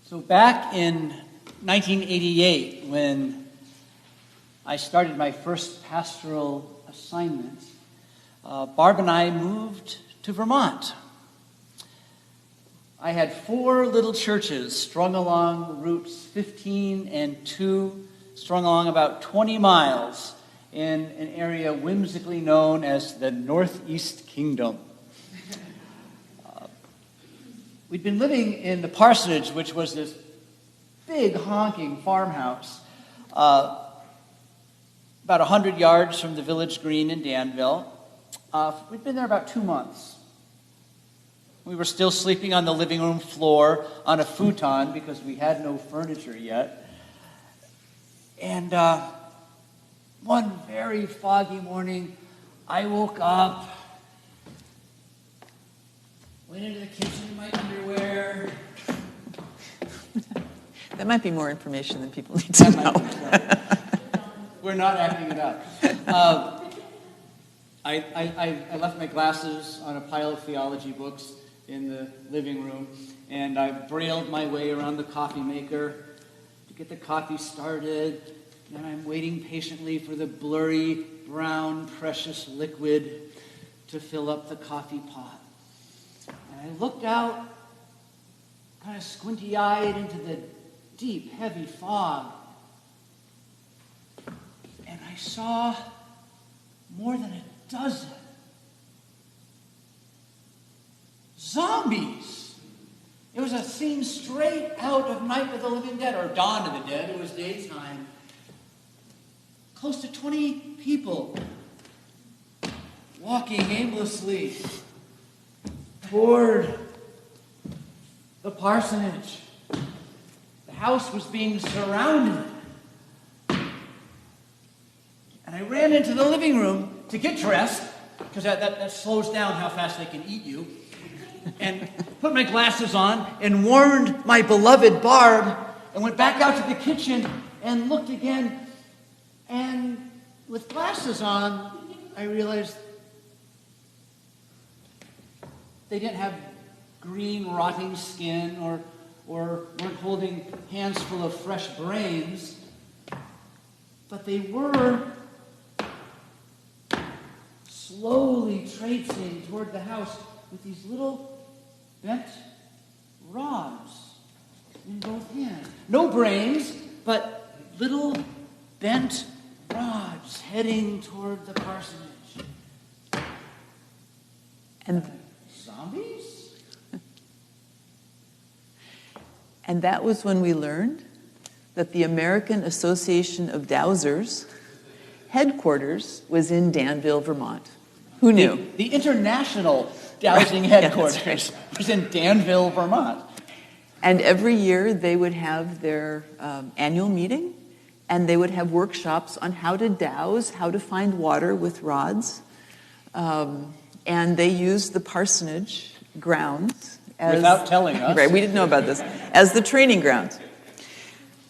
So back in 1988, when I started my first pastoral assignment, Barb and I moved to Vermont. I had 4 little churches strung along routes 15 and 2, strung along about 20 miles in an area whimsically known as the Northeast Kingdom. We'd been living in the parsonage, which was this big honking farmhouse, about 100 yards from the village green in Danville. We'd been there about 2 months. We were still sleeping on the living room floor on a futon because we had no furniture yet. And one very foggy morning, I woke up, went into the kitchen in my underwear. That might be more information than people need to know. We're not acting it up. I left my glasses on a pile of theology books in the living room, and I brailled my way around the coffee maker to get the coffee started. And I'm waiting patiently for the blurry, brown, precious liquid to fill up the coffee pot. And I looked out, kind of squinty-eyed, into the deep, heavy fog. And I saw more than a dozen zombies. It was a scene straight out of Night of the Living Dead, or Dawn of the Dead. It was daytime. Close to 20 people walking aimlessly toward the parsonage. The house was being surrounded. And I ran into the living room to get dressed, because that slows down how fast they can eat you, and put my glasses on and warned my beloved Barb, and went back out to the kitchen and looked again. And with glasses on, I realized they didn't have green, rotting skin or weren't holding hands full of fresh brains, but they were slowly traipsing toward the house with these little bent rods in both hands. No brains, but little bent rods heading toward the parsonage. And zombies? And that was when we learned that the American Association of Dowsers headquarters was in Danville, Vermont. Who knew? The international dowsing headquarters was in Danville, Vermont. And every year they would have their annual meeting, and they would have workshops on how to douse, how to find water with rods. And they used the parsonage grounds as... Without telling us. Right, we didn't know about this. As the training grounds.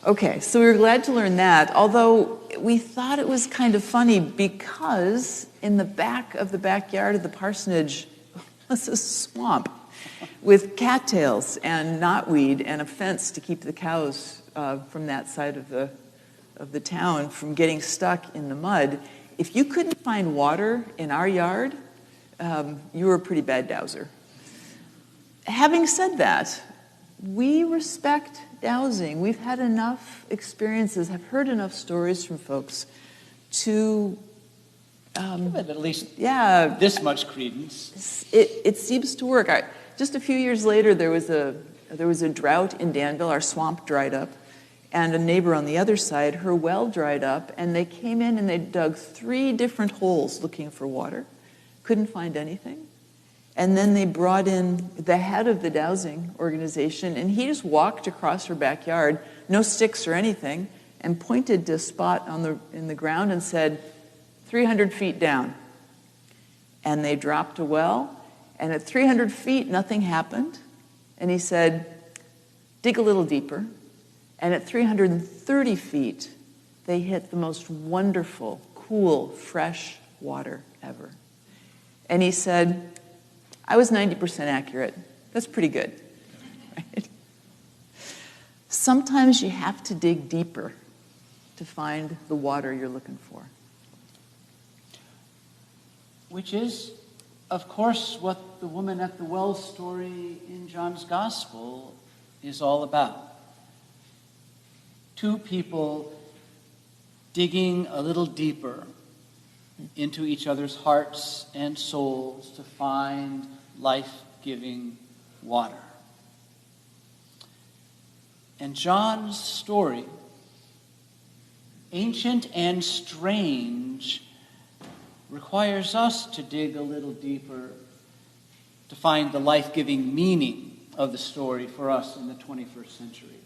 Okay, so we were glad to learn that, although we thought it was kind of funny because in the back of the backyard of the parsonage was a swamp with cattails and knotweed and a fence to keep the cows from that side of the town from getting stuck in the mud. If you couldn't find water in our yard, you were a pretty bad dowser. Having said that, we respect dowsing. We've had enough experiences, have heard enough stories from folks to give it at least this much credence. It seems to work. Just a few years later, there was a drought in Danville. Our swamp dried up, and a neighbor on the other side, her well dried up, and they came in and they dug 3 different holes looking for water. Couldn't find anything. And then they brought in the head of the dowsing organization, and he just walked across her backyard, no sticks or anything, and pointed to a spot in the ground and said, 300 feet down. And they dropped a well, and at 300 feet, nothing happened. And he said, dig a little deeper. And at 330 feet, they hit the most wonderful, cool, fresh water ever. And he said, I was 90% accurate. That's pretty good. Right? sometimes you have to dig deeper to find the water you're looking for. Which is, of course, what the woman at the well story in John's Gospel is all about. Two people digging a little deeper into each other's hearts and souls to find life-giving water. And John's story, ancient and strange, requires us to dig a little deeper to find the life-giving meaning of the story for us in the 21st century.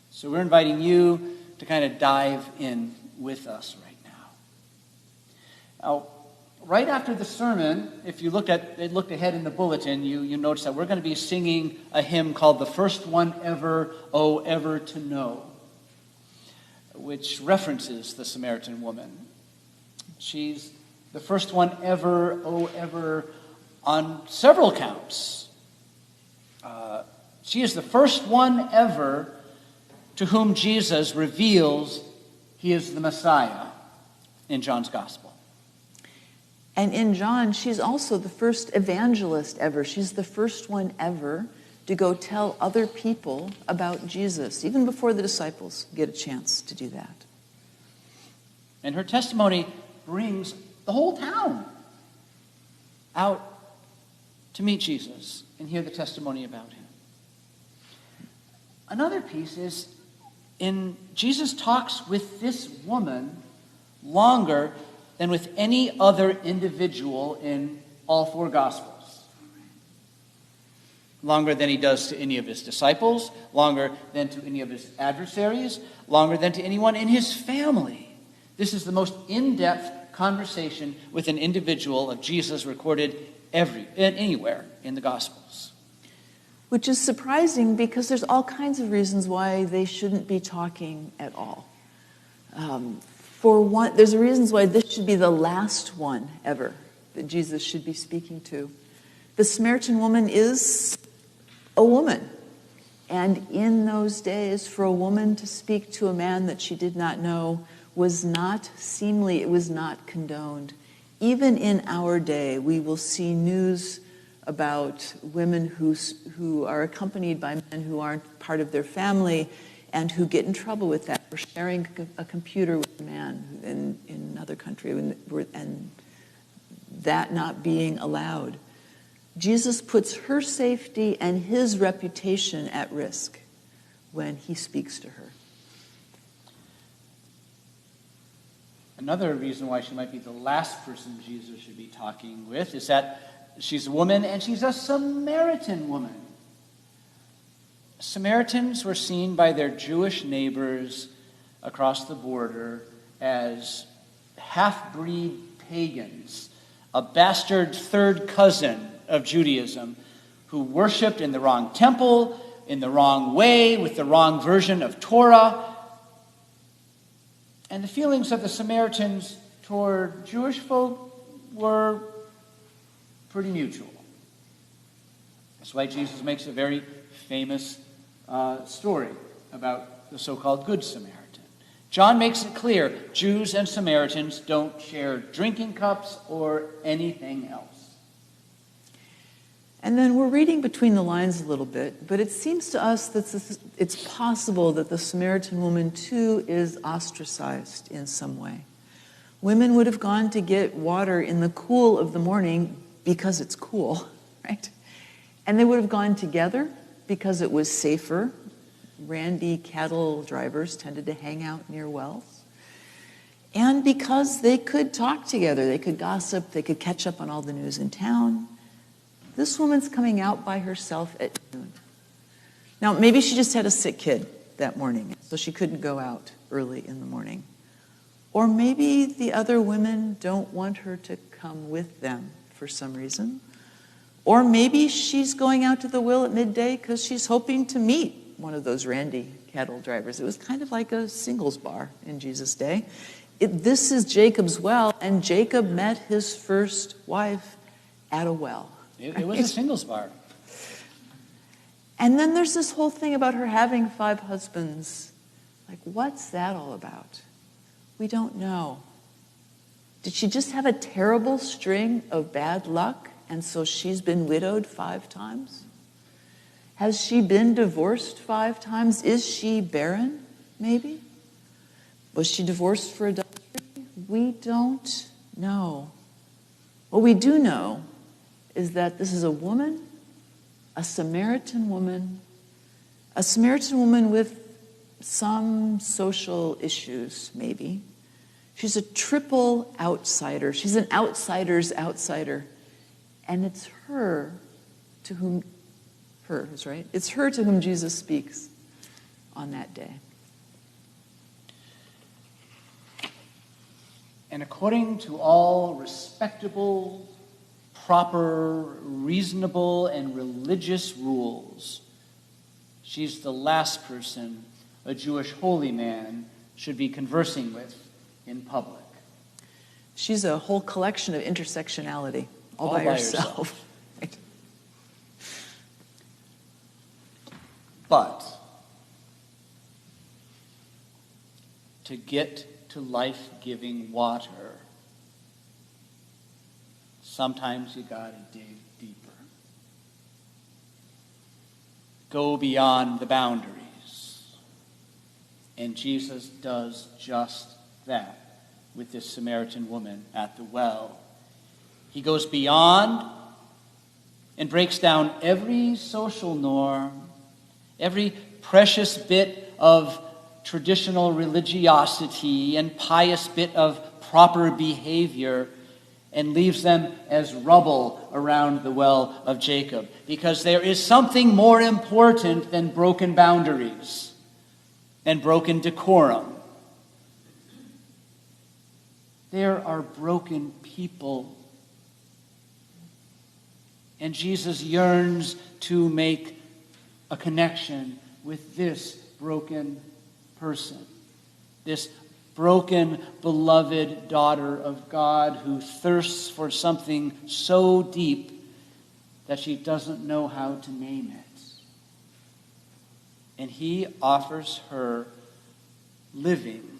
So we're inviting you to kind of dive in with us right now. Now, right after the sermon, if you looked ahead in the bulletin, you notice that we're going to be singing a hymn called "The First One Ever, Oh Ever to Know," which references the Samaritan woman. She's the first one ever, oh ever, on several counts. She is the first one ever to whom Jesus reveals he is the Messiah in John's Gospel. And in John, she's also the first evangelist ever. She's the first one ever to go tell other people about Jesus, even before the disciples get a chance to do that. And her testimony brings the whole town out to meet Jesus and hear the testimony about him. Another piece is Jesus talks with this woman longer than with any other individual in all four Gospels. Longer than he does to any of his disciples, longer than to any of his adversaries, longer than to anyone in his family. This is the most in-depth conversation with an individual of Jesus recorded anywhere in the Gospels. Which is surprising because there's all kinds of reasons why they shouldn't be talking at all. For one, there's reasons why this should be the last one ever that Jesus should be speaking to. The Samaritan woman is a woman. And in those days, for a woman to speak to a man that she did not know was not seemly, it was not condoned. Even in our day, we will see news about women who are accompanied by men who aren't part of their family and who get in trouble with that for sharing a computer with a man in another country and that not being allowed. Jesus puts her safety and his reputation at risk when he speaks to her. Another reason why she might be the last person Jesus should be talking with is that she's a woman and she's a Samaritan woman. Samaritans were seen by their Jewish neighbors across the border as half-breed pagans, a bastard third cousin of Judaism who worshipped in the wrong temple, in the wrong way, with the wrong version of Torah. And the feelings of the Samaritans toward Jewish folk were pretty mutual. That's why Jesus makes a very famous story about the so-called Good Samaritan. John makes it clear Jews and Samaritans don't share drinking cups or anything else. And then we're reading between the lines a little bit, but it seems to us that it's possible that the Samaritan woman too is ostracized in some way. Women would have gone to get water in the cool of the morning because it's cool, right? And they would have gone together because it was safer. Randy cattle drivers tended to hang out near wells. And because they could talk together, they could gossip, they could catch up on all the news in town. This woman's coming out by herself at noon. Now, maybe she just had a sick kid that morning, so she couldn't go out early in the morning. Or maybe the other women don't want her to come with them for some reason. Or maybe she's going out to the well at midday because she's hoping to meet one of those Randy cattle drivers. It was kind of like a singles bar in Jesus' day. This is Jacob's well, and Jacob met his first wife at a well. It was a singles bar. And then there's this whole thing about her having 5 husbands. Like, what's that all about? We don't know. Did she just have a terrible string of bad luck, and so she's been widowed 5 times? Has she been divorced 5 times? Is she barren, maybe? Was she divorced for adultery? We don't know. What we do know is that this is a woman, a Samaritan woman with some social issues, maybe. She's a triple outsider. She's an outsider's outsider. And it's her to whom, her is right, it's her to whom Jesus speaks on that day. And according to all respectable, proper, reasonable, and religious rules, she's the last person a Jewish holy man should be conversing with in public. She's a whole collection of intersectionality all by herself. Right. But to get to life-giving water, sometimes you gotta dig deeper. Go beyond the boundaries. And Jesus does just that with this Samaritan woman at the well. He goes beyond and breaks down every social norm, every precious bit of traditional religiosity and pious bit of proper behavior, and leaves them as rubble around the well of Jacob. Because there is something more important than broken boundaries and broken decorum. There are broken people. And Jesus yearns to make a connection with this broken person, this broken, beloved daughter of God who thirsts for something so deep that she doesn't know how to name it. And he offers her living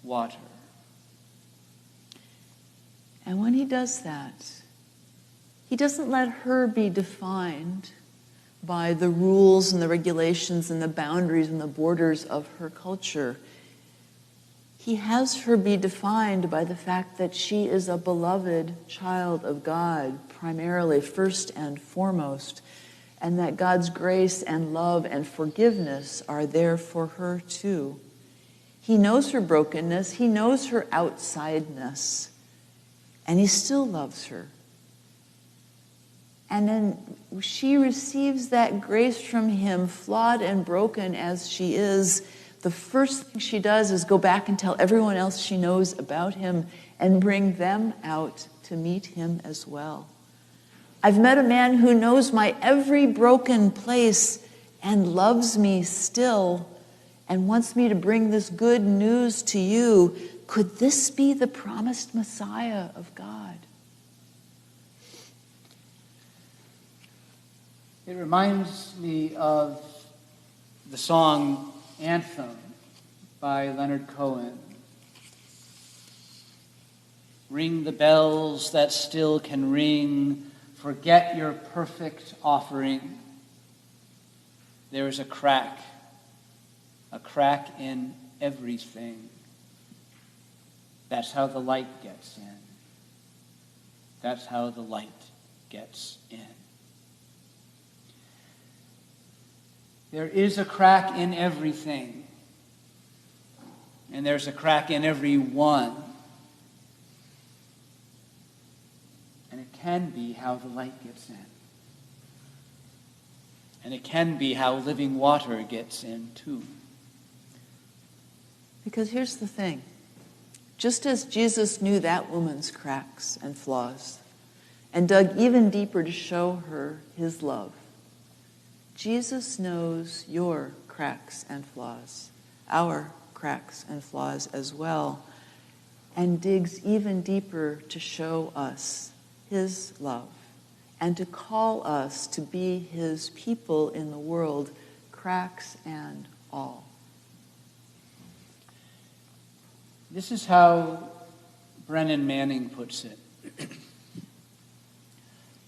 water. And when he does that, he doesn't let her be defined by the rules and the regulations and the boundaries and the borders of her culture. He has her be defined by the fact that she is a beloved child of God, primarily, first and foremost, and that God's grace and love and forgiveness are there for her too. He knows her brokenness, he knows her outsideness, and he still loves her. And then she receives that grace from him, flawed and broken as she is. The first thing she does is go back and tell everyone else she knows about him and bring them out to meet him as well. I've met a man who knows my every broken place and loves me still and wants me to bring this good news to you. Could this be the promised Messiah of God? It reminds me of the song Anthem by Leonard Cohen. Ring the bells that still can ring, forget your perfect offering. There is a crack in everything. That's how the light gets in. That's how the light gets in. There is a crack in everything. And there's a crack in everyone. And it can be how the light gets in. And it can be how living water gets in too. Because here's the thing. Just as Jesus knew that woman's cracks and flaws and dug even deeper to show her his love, Jesus knows your cracks and flaws, our cracks and flaws as well, and digs even deeper to show us his love and to call us to be his people in the world, cracks and all. This is how Brennan Manning puts it.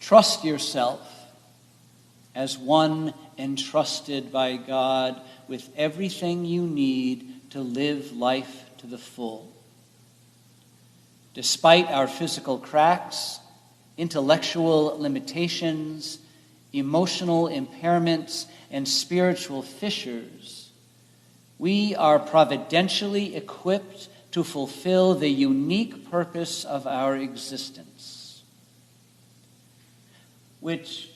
Trust yourself as one entrusted by God with everything you need to live life to the full. Despite our physical cracks, intellectual limitations, emotional impairments, and spiritual fissures, we are providentially equipped to fulfill the unique purpose of our existence, which,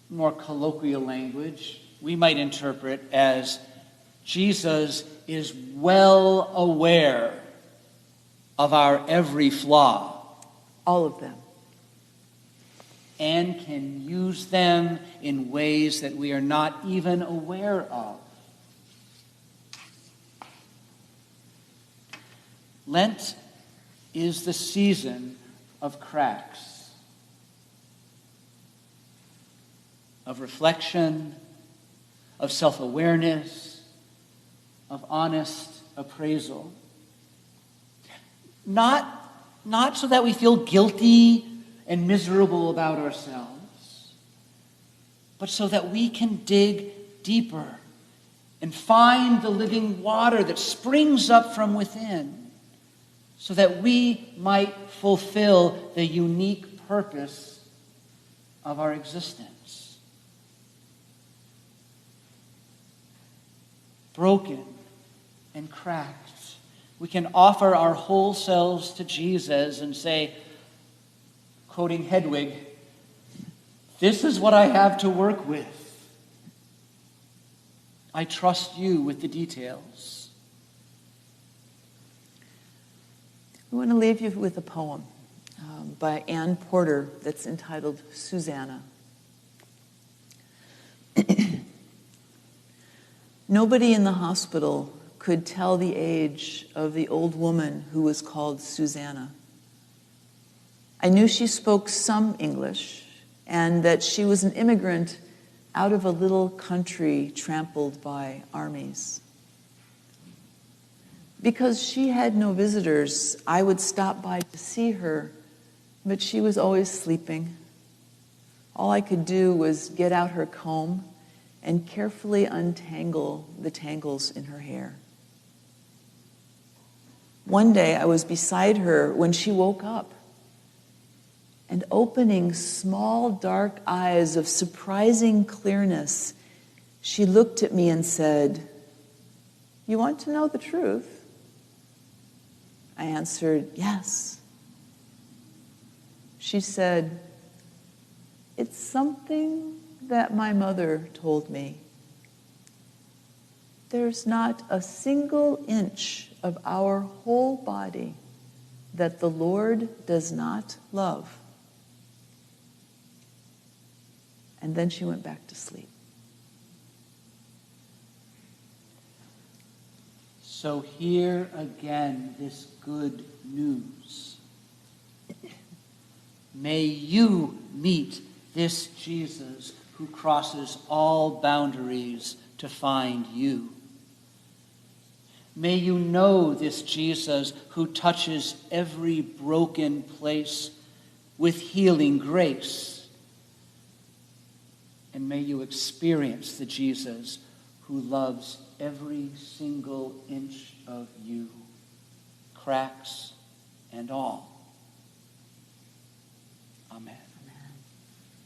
more colloquial language, we might interpret as Jesus is well aware of our every flaw. All of them. And can use them in ways that we are not even aware of. Lent is the season of cracks, of reflection, of self-awareness, of honest appraisal. Not so that we feel guilty and miserable about ourselves, but so that we can dig deeper and find the living water that springs up from within, so that we might fulfill the unique purpose of our existence. Broken and cracked, we can offer our whole selves to Jesus and say, quoting Hedwig, "This is what I have to work with. I trust you with the details." I want to leave you with a poem by Anne Porter that's entitled Susanna. Nobody in the hospital could tell the age of the old woman who was called Susanna. I knew she spoke some English and that she was an immigrant out of a little country trampled by armies. Because she had no visitors, I would stop by to see her, but she was always sleeping. All I could do was get out her comb and carefully untangle the tangles in her hair. One day I was beside her when she woke up, and opening small dark eyes of surprising clearness, she looked at me and said, "You want to know the truth?" I answered, "Yes." She said, "It's something that my mother told me. There's not a single inch of our whole body that the Lord does not love." And then she went back to sleep. So hear again this good news. May you meet this Jesus who crosses all boundaries to find you. May you know this Jesus who touches every broken place with healing grace. And may you experience the Jesus who loves every single inch of you, cracks and all. Amen.